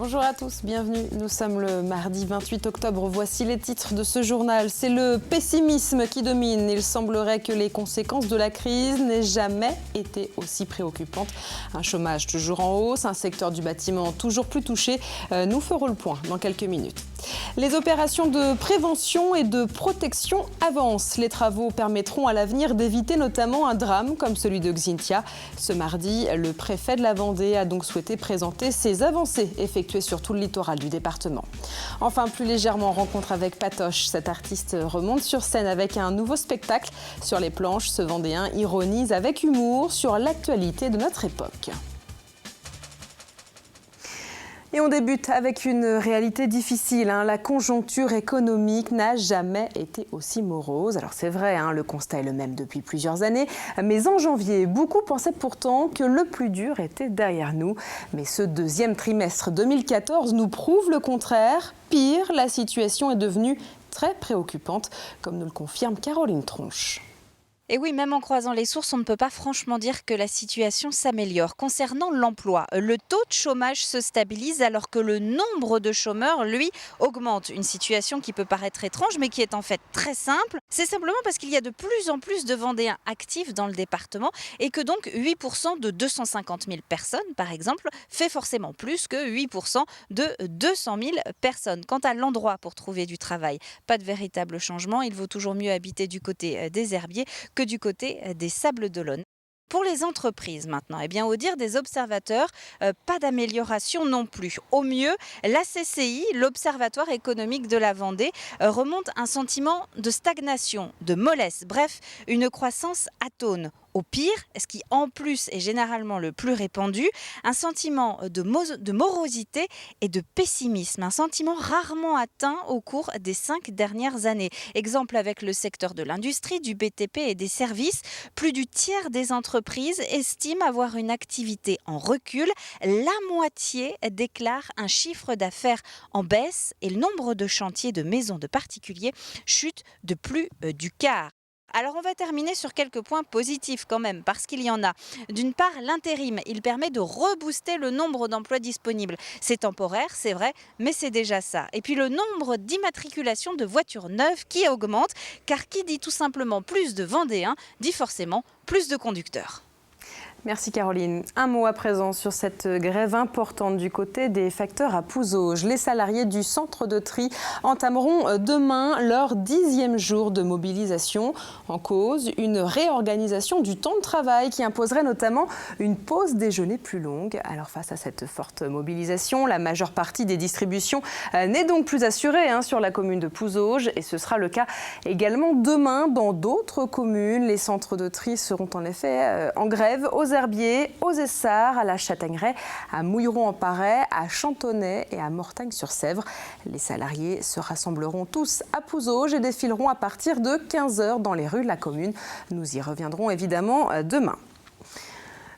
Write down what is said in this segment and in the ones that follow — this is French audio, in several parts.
Bonjour à tous, bienvenue. Nous sommes le mardi 28 octobre. Voici les titres de ce journal. C'est le pessimisme qui domine. Il semblerait que les conséquences de la crise n'aient jamais été aussi préoccupantes. Un chômage toujours en hausse, un secteur du bâtiment toujours plus touché. Nous ferons le point dans quelques minutes. Les opérations de prévention et de protection avancent. Les travaux permettront à l'avenir d'éviter notamment un drame comme celui de Xynthia. Ce mardi, le préfet de la Vendée a donc souhaité présenter ces avancées effectuées sur tout le littoral du département. Enfin, plus légèrement, rencontre avec Patoche. Cet artiste remonte sur scène avec un nouveau spectacle. Sur les planches, ce Vendéen ironise avec humour sur l'actualité de notre époque. Et on débute avec une réalité difficile. La conjoncture économique n'a jamais été aussi morose. Alors c'est vrai, le constat est le même depuis plusieurs années. Mais en janvier, beaucoup pensaient pourtant que le plus dur était derrière nous. Mais ce deuxième trimestre 2014 nous prouve le contraire. Pire, la situation est devenue très préoccupante, comme nous le confirme Caroline Tronche. Et oui, même en croisant les sources, on ne peut pas franchement dire que la situation s'améliore. Concernant l'emploi, le taux de chômage se stabilise alors que le nombre de chômeurs, lui, augmente. Une situation qui peut paraître étrange, mais qui est en fait très simple. C'est simplement parce qu'il y a de plus en plus de Vendéens actifs dans le département et que donc 8% de 250 000 personnes, par exemple, fait forcément plus que 8% de 200 000 personnes. Quant à l'endroit pour trouver du travail, pas de véritable changement. Il vaut toujours mieux habiter du côté des herbiers que du côté des Sables d'Olonne. Pour les entreprises maintenant, au dire des observateurs, pas d'amélioration non plus. Au mieux, la CCI, l'Observatoire économique de la Vendée, remonte un sentiment de stagnation, de mollesse, bref, une croissance atone. Au pire, ce qui en plus est généralement le plus répandu, un sentiment de morosité et de pessimisme, un sentiment rarement atteint au cours des 5 dernières années. Exemple avec le secteur de l'industrie, du BTP et des services, plus du tiers des entreprises estiment avoir une activité en recul. La moitié déclare un chiffre d'affaires en baisse et le nombre de chantiers de maisons de particuliers chute de plus du quart. Alors on va terminer sur quelques points positifs quand même, parce qu'il y en a. D'une part, l'intérim, il permet de rebooster le nombre d'emplois disponibles. C'est temporaire, c'est vrai, mais c'est déjà ça. Et puis le nombre d'immatriculations de voitures neuves qui augmente, car qui dit tout simplement plus de Vendéens, dit forcément plus de conducteurs. Merci Caroline. Un mot à présent sur cette grève importante du côté des facteurs à Pouzauges. Les salariés du centre de tri entameront demain leur 10e jour de mobilisation. En cause, une réorganisation du temps de travail qui imposerait notamment une pause déjeuner plus longue. Alors face à cette forte mobilisation, la majeure partie des distributions n'est donc plus assurée sur la commune de Pouzauges. Et ce sera le cas également demain dans d'autres communes. Les centres de tri seront en effet en grève aux Herbiers, aux Essarts, à la Châtaigneraie, à Mouilleron-en-Parais, à Chantonnay et à Mortagne-sur-Sèvre. Les salariés se rassembleront tous à Pouzauges et défileront à partir de 15h dans les rues de la commune. Nous y reviendrons évidemment demain.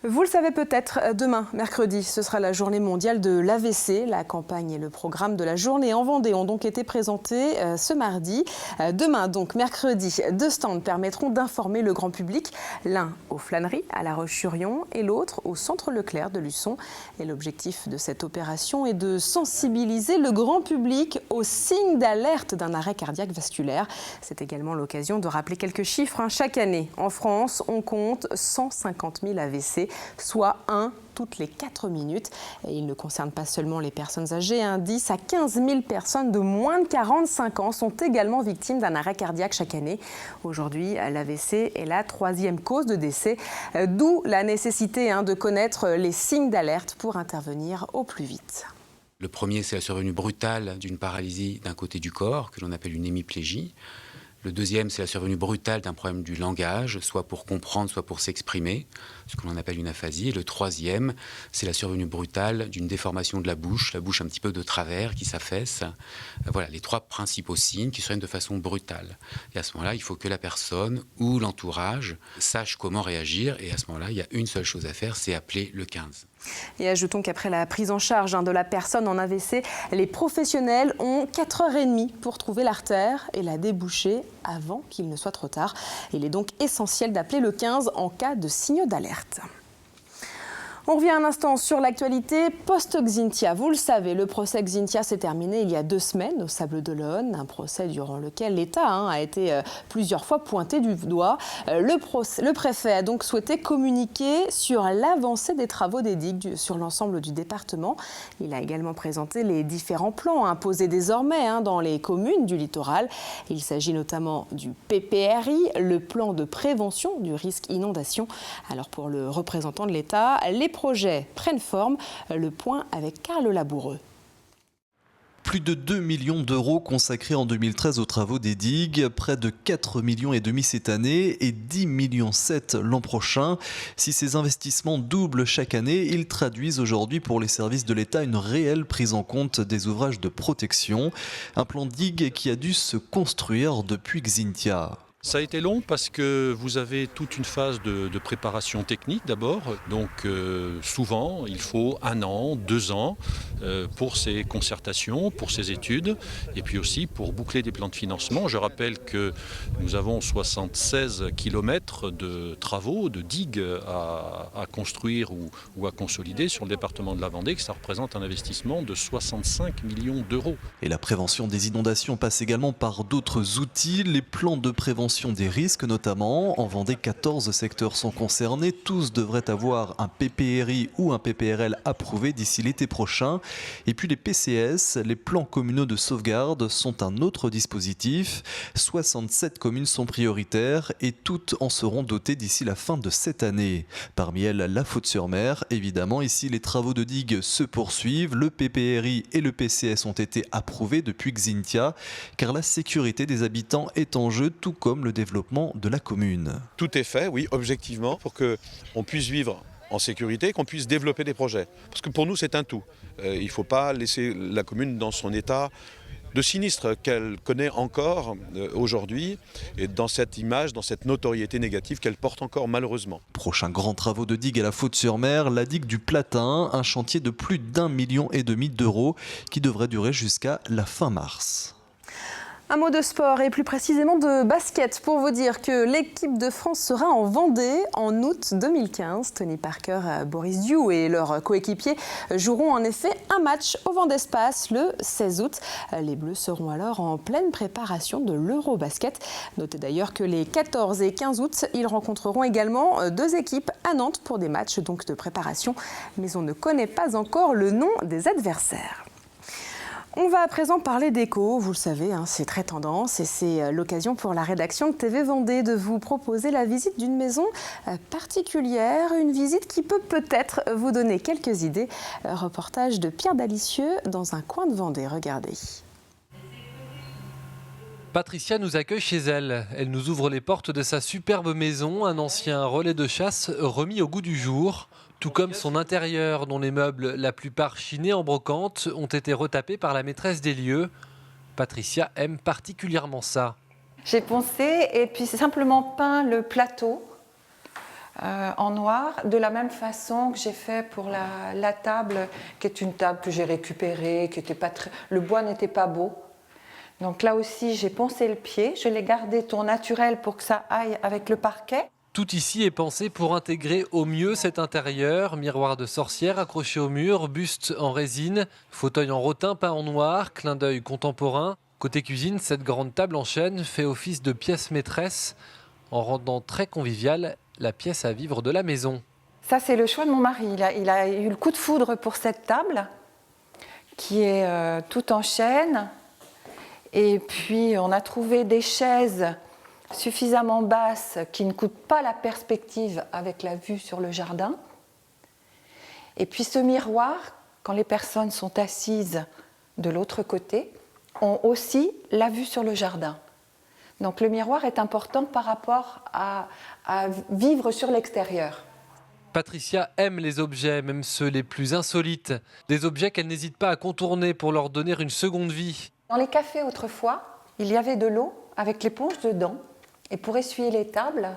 Vous le savez peut-être, demain, mercredi, ce sera la journée mondiale de l'AVC. La campagne et le programme de la journée en Vendée ont donc été présentés ce mardi. Demain, donc mercredi, 2 stands permettront d'informer le grand public. L'un aux Flâneries, à La Roche-sur-Yon, et l'autre au Centre Leclerc de Luçon. Et l'objectif de cette opération est de sensibiliser le grand public aux signes d'alerte d'un arrêt cardiaque vasculaire. C'est également l'occasion de rappeler quelques chiffres. Chaque année, en France, on compte 150 000 AVC. Soit 1 toutes les 4 minutes. Et il ne concerne pas seulement les personnes âgées. 10 à 15 000 personnes de moins de 45 ans sont également victimes d'un arrêt cardiaque chaque année. Aujourd'hui, l'AVC est la 3e cause de décès. D'où la nécessité de connaître les signes d'alerte pour intervenir au plus vite. Le premier, c'est la survenue brutale d'une paralysie d'un côté du corps, que l'on appelle une hémiplégie. Le deuxième, c'est la survenue brutale d'un problème du langage, soit pour comprendre, soit pour s'exprimer, ce que l'on appelle une aphasie. Et le troisième, c'est la survenue brutale d'une déformation de la bouche un petit peu de travers qui s'affaisse. Voilà les 3 principaux signes qui surviennent de façon brutale. Et à ce moment-là, il faut que la personne ou l'entourage sache comment réagir. Et à ce moment-là, il y a une seule chose à faire, c'est appeler le 15. Et ajoutons qu'après la prise en charge de la personne en AVC, les professionnels ont 4h30 pour trouver l'artère et la déboucher avant qu'il ne soit trop tard. Il est donc essentiel d'appeler le 15 en cas de signaux d'alerte. On revient un instant sur l'actualité post-Xynthia. Vous le savez, le procès Xynthia s'est terminé il y a 2 semaines au Sables-d'Olonne. Un procès durant lequel l'État a été plusieurs fois pointé du doigt. Le préfet a donc souhaité communiquer sur l'avancée des travaux des digues sur l'ensemble du département. Il a également présenté les différents plans imposés désormais dans les communes du littoral. Il s'agit notamment du PPRI, le plan de prévention du risque inondation. Alors pour le représentant de l'État, les projets prennent forme. Le point avec Carl Laboureux. Plus de 2 millions d'euros consacrés en 2013 aux travaux des digues, près de 4,5 millions cette année et 10,7 millions l'an prochain. Si ces investissements doublent chaque année, ils traduisent aujourd'hui pour les services de l'État une réelle prise en compte des ouvrages de protection. Un plan digue qui a dû se construire depuis Xynthia. Ça a été long parce que vous avez toute une phase de préparation technique d'abord. Donc souvent, il faut 1 an, 2 ans pour ces concertations, pour ces études et puis aussi pour boucler des plans de financement. Je rappelle que nous avons 76 kilomètres de travaux, de digues à construire ou à consolider sur le département de la Vendée, que ça représente un investissement de 65 millions d'euros. Et la prévention des inondations passe également par d'autres outils, les plans de prévention des risques notamment. En Vendée, 14 secteurs sont concernés. Tous devraient avoir un PPRI ou un PPRL approuvé d'ici l'été prochain. Et puis les PCS, les plans communaux de sauvegarde, sont un autre dispositif. 67 communes sont prioritaires et toutes en seront dotées d'ici la fin de cette année. Parmi elles, la Faute-sur-Mer. Évidemment, ici, les travaux de digues se poursuivent. Le PPRI et le PCS ont été approuvés depuis Xynthia, car la sécurité des habitants est en jeu, tout comme le développement de la commune. Tout est fait, oui, objectivement, pour qu'on puisse vivre en sécurité, qu'on puisse développer des projets. Parce que pour nous, c'est un tout. Il ne faut pas laisser la commune dans son état de sinistre qu'elle connaît encore aujourd'hui et dans cette image, dans cette notoriété négative qu'elle porte encore malheureusement. Prochain grand travaux de digue à la Faute-sur-Mer, la digue du Platin, un chantier de plus d'1,5 million d'euros qui devrait durer jusqu'à la fin mars. Un mot de sport et plus précisément de basket pour vous dire que l'équipe de France sera en Vendée en août 2015. Tony Parker, Boris Diaw et leurs coéquipiers joueront en effet un match au Vendespace le 16 août. Les Bleus seront alors en pleine préparation de l'Eurobasket. Notez d'ailleurs que les 14 et 15 août, ils rencontreront également 2 équipes à Nantes pour des matchs donc de préparation. Mais on ne connaît pas encore le nom des adversaires. On va à présent parler d'éco, vous le savez, c'est très tendance et c'est l'occasion pour la rédaction de TV Vendée de vous proposer la visite d'une maison particulière, une visite qui peut peut-être vous donner quelques idées. Reportage de Pierre Dalicieux dans un coin de Vendée, regardez. Patricia nous accueille chez elle. Elle nous ouvre les portes de sa superbe maison, un ancien relais de chasse remis au goût du jour. Tout comme son intérieur, dont les meubles, la plupart chinés en brocante, ont été retapés par la maîtresse des lieux. Patricia aime particulièrement ça. J'ai poncé et puis simplement peint le plateau en noir, de la même façon que j'ai fait pour la table, qui est une table que j'ai récupérée, qui était pas très... le bois n'était pas beau. Donc là aussi, j'ai poncé le pied, je l'ai gardé ton naturel pour que ça aille avec le parquet. Tout ici est pensé pour intégrer au mieux cet intérieur. Miroir de sorcière accroché au mur, buste en résine, fauteuil en rotin peint en noir, clin d'œil contemporain. Côté cuisine, cette grande table en chêne fait office de pièce maîtresse, en rendant très conviviale la pièce à vivre de la maison. Ça, c'est le choix de mon mari. Il a eu le coup de foudre pour cette table, qui est toute en chêne. Et puis, on a trouvé des chaises suffisamment basse qui ne coûte pas la perspective avec la vue sur le jardin. Et puis ce miroir, quand les personnes sont assises de l'autre côté, ont aussi la vue sur le jardin. Donc le miroir est important par rapport à vivre sur l'extérieur. Patricia aime les objets, même ceux les plus insolites. Des objets qu'elle n'hésite pas à contourner pour leur donner une seconde vie. Dans les cafés autrefois, il y avait de l'eau avec l'éponge dedans. Et pour essuyer les tables,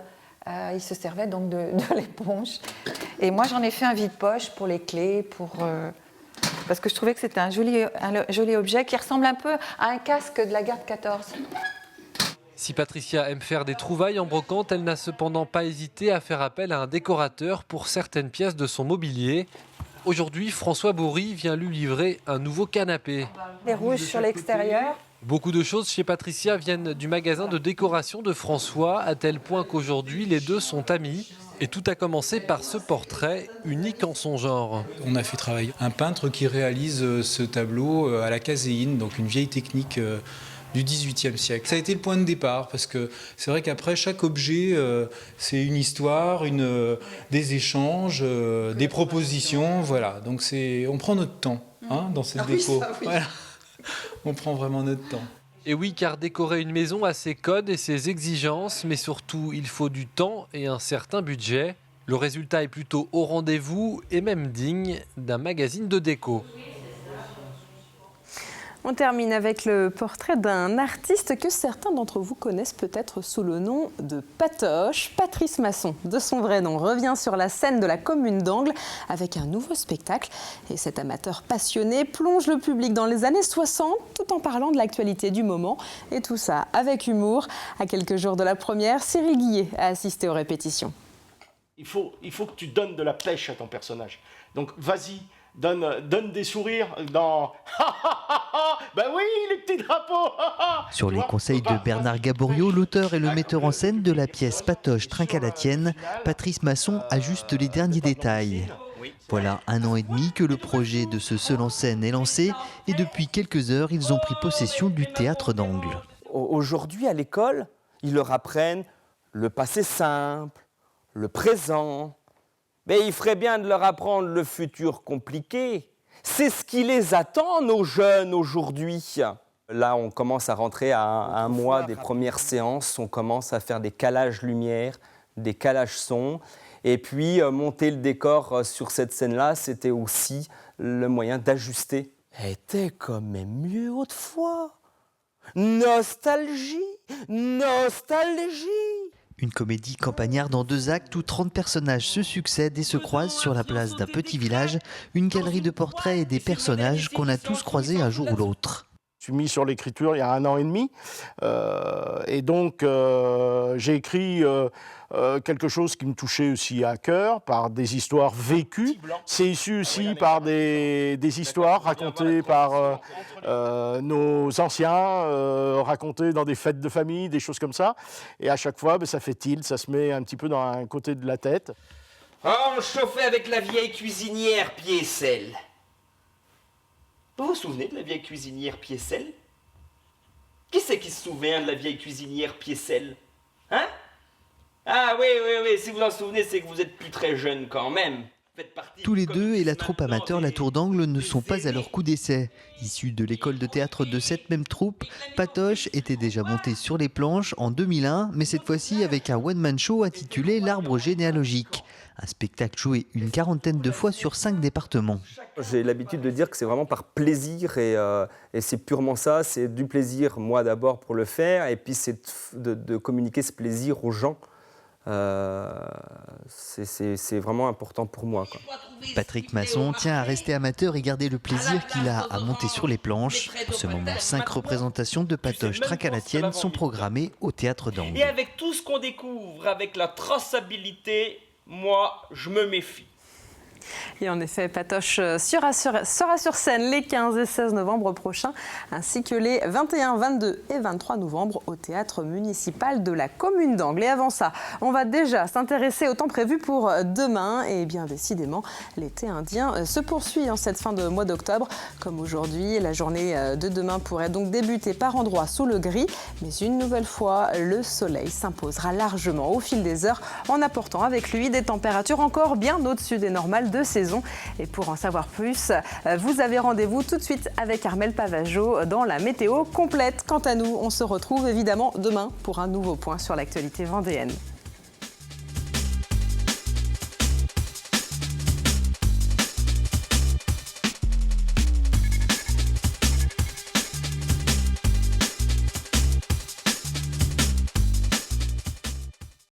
ils se servaient donc de l'éponge. Et moi, j'en ai fait un vide-poche pour les clés, parce que je trouvais que c'était un joli objet qui ressemble un peu à un casque de la garde 14. Si Patricia aime faire des trouvailles en brocante, elle n'a cependant pas hésité à faire appel à un décorateur pour certaines pièces de son mobilier. Aujourd'hui, François Bourri vient lui livrer un nouveau canapé. Les rouges sur l'extérieur. Beaucoup de choses chez Patricia viennent du magasin de décoration de François, à tel point qu'aujourd'hui, les deux sont amis. Et tout a commencé par ce portrait, unique en son genre. On a fait travailler un peintre qui réalise ce tableau à la caséine, donc une vieille technique du XVIIIe siècle. Ça a été le point de départ, parce que c'est vrai qu'après, chaque objet, c'est une histoire, des échanges, des propositions, voilà. Donc on prend notre temps dans cette déco. Ça, oui. Voilà. On prend vraiment notre temps. Et oui, car décorer une maison a ses codes et ses exigences, mais surtout, il faut du temps et un certain budget. Le résultat est plutôt au rendez-vous et même digne d'un magazine de déco. On termine avec le portrait d'un artiste que certains d'entre vous connaissent peut-être sous le nom de Patoche. Patrice Masson, de son vrai nom, revient sur la scène de la commune d'Angles avec un nouveau spectacle. Et cet amateur passionné plonge le public dans les années 60 tout en parlant de l'actualité du moment. Et tout ça avec humour. À quelques jours de la première, Cyril Guillet a assisté aux répétitions. Il faut que tu donnes de la pêche à ton personnage. Donc vas-y. Donne des sourires dans ben oui, les petits drapeaux. Sur les conseils de Bernard Gaboriau, l'auteur et le metteur en scène de la pièce Patoche trinque à la tienne, Patrice Masson ajuste les derniers détails. Voilà 1 an et demi que le projet de ce seul en scène est lancé et depuis quelques heures, ils ont pris possession du théâtre d'Angles. Aujourd'hui, à l'école, ils leur apprennent le passé simple, le présent. Mais il ferait bien de leur apprendre le futur compliqué. C'est ce qui les attend, nos jeunes, aujourd'hui. Là, on commence à rentrer à un mois des premières séances. On commence à faire des calages lumière, des calages son. Et puis, monter le décor sur cette scène-là, c'était aussi le moyen d'ajuster. Était quand même mieux autrefois. Nostalgie, nostalgie. Une comédie campagnarde en 2 actes où 30 personnages se succèdent et se croisent sur la place d'un petit village, une galerie de portraits et des personnages qu'on a tous croisés un jour ou l'autre. Je suis mis sur l'écriture il y a 1 an et demi et donc j'ai écrit quelque chose qui me touchait aussi à cœur par des histoires vécues. C'est issu aussi par des histoires racontées par nos anciens, racontées dans des fêtes de famille, des choses comme ça. Et à chaque fois, ça fait tilt, ça se met un petit peu dans un côté de la tête. On chauffait avec la vieille cuisinière Piécelle. Vous vous souvenez de la vieille cuisinière Piécelle? Qui c'est qui se souvient de la vieille cuisinière Piécelle? Hein? Ah oui, si vous en souvenez, c'est que vous êtes plus très jeune quand même. Tous les deux et la troupe amateur La Tour d'Angles ne sont pas à leur coup d'essai. Issus de l'école de théâtre de cette même troupe, Patoche était déjà monté sur les planches en 2001, mais cette fois-ci avec un one-man show intitulé L'Arbre généalogique. Un spectacle joué une 40aine de fois sur 5 départements. J'ai l'habitude de dire que c'est vraiment par plaisir et c'est purement ça, c'est du plaisir moi d'abord pour le faire et puis c'est de communiquer ce plaisir aux gens. C'est vraiment important pour moi, quoi. Patrick Masson tient à rester amateur et garder le plaisir qu'il a à monter sur les planches. En ce moment, 5 représentations de Patoche trinque à la tienne sont programmées au théâtre d'Angles. Et avec tout ce qu'on découvre, avec la traçabilité, moi, je me méfie. Et en effet, Patoche sera sur scène les 15 et 16 novembre prochains, ainsi que les 21, 22 et 23 novembre au théâtre municipal de la commune d'Angles. Et avant ça, on va déjà s'intéresser au temps prévu pour demain. Et bien décidément, l'été indien se poursuit en cette fin de mois d'octobre. Comme aujourd'hui, la journée de demain pourrait donc débuter par endroits sous le gris. Mais une nouvelle fois, le soleil s'imposera largement au fil des heures en apportant avec lui des températures encore bien au-dessus des normales de saison. Et pour en savoir plus, vous avez rendez-vous tout de suite avec Armelle Pavageau dans la météo complète. Quant à nous, on se retrouve évidemment demain pour un nouveau point sur l'actualité vendéenne.